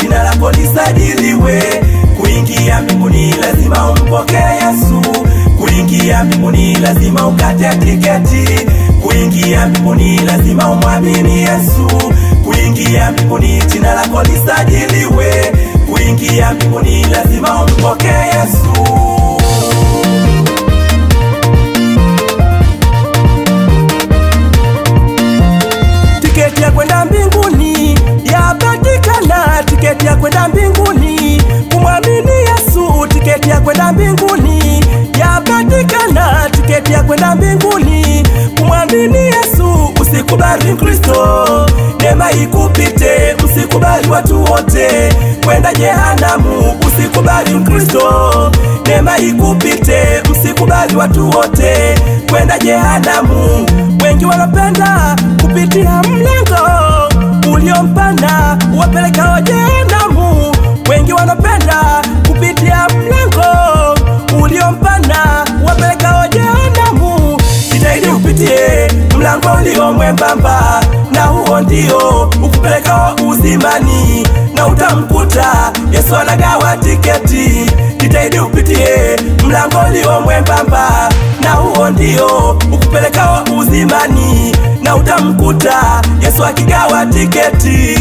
jina lako lisajiliwe. Kuingia mbinguni lazima umpokee Yesu. Kuingia mbinguni lazima ukate tiketi. Kuingia mbinguni lazima umwamini Yesu. Kuingia mbinguni jina lako lisajiliwe. Kuingia mbinguni lazima umpokee Yesu. Tiketi ya kwenda mbinguni yapatikana. Tiketi ya kwenda mbinguni kumwamini Yesu. Tiketi ya kwenda mbinguni yapatikana. Tiketi ya kwenda mbinguni kumwamini Yesu. Usikubali Kristo neema ikupite. Usikubali watu wote kwenda jehanamu. Usikubali Kristo neema ikupite. Usikubali watu wote kwenda jehanamu. Wengi wanapenda kupitia mlango uliompana wapeleka jehanamu. Wengi wanapenda kupitia mlango uliompana wapeleka jehanamu. Jitahidi upitie mlango ulio mwembamba, na huo ndio ukupeleka uzimani, na utamkuta Yesu anagawa tiketi. Jitahidi upitie mlango ulio mwembamba, na huo ndio ukupeleka uzimani, na utamkuta Yesu akigawa tiketi.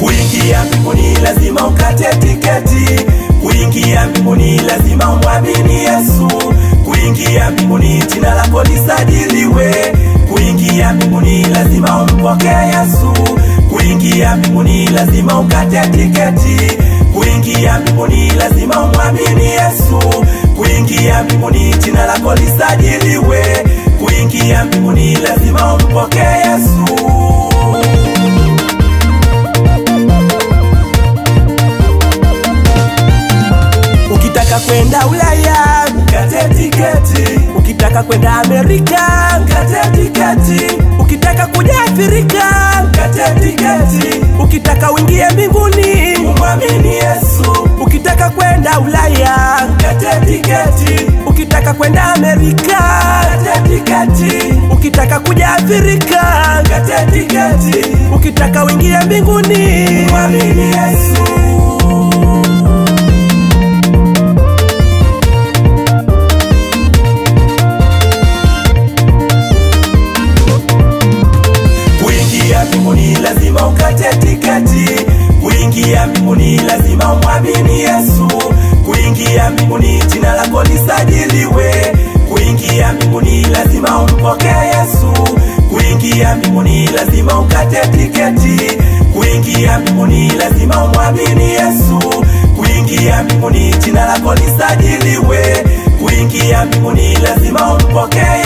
Kuingia mbinguni lazima ukate tiketi. Kuingia mbinguni lazima umwamini Yesu. Kuingia mbinguni jina lako lisajiliwe. Kuingia mbinguni lazima umpokee Yesu. Kuingia mbinguni lazima ukate tiketi. Kuingia mbinguni lazima umwamini Yesu. Kuingia mbinguni jina lako lisajiliwe. Kuingia mbinguni lazima umpokee Yesu. Ukitaka kwenda Ulaya kate tiketi. Ukitaka kwenda Amerika kate tiketi. Ukitaka kuja Afrika kate tiketi. Ukitaka uingie mbinguni umwamini Yesu. Ukitaka kwenda Ulaya kate tiketi. Ukitaka kwenda Amerika kate tiketi. Ukitaka kuja Afrika kate tiketi. Ukitaka uingie mbinguni umwamini Yesu. Lazima ukate tiketi. Kuingia mbinguni lazima umwamini Yesu. Kuingia mbinguni jina lako lisajiliwe. Kuingia mbinguni lazima umpokee Yesu. Kuingia mbinguni lazima ukate tiketi. Kuingia mbinguni lazima umwamini Yesu. Kuingia mbinguni jina lako lisajiliwe. Kuingia mbinguni lazima umpokee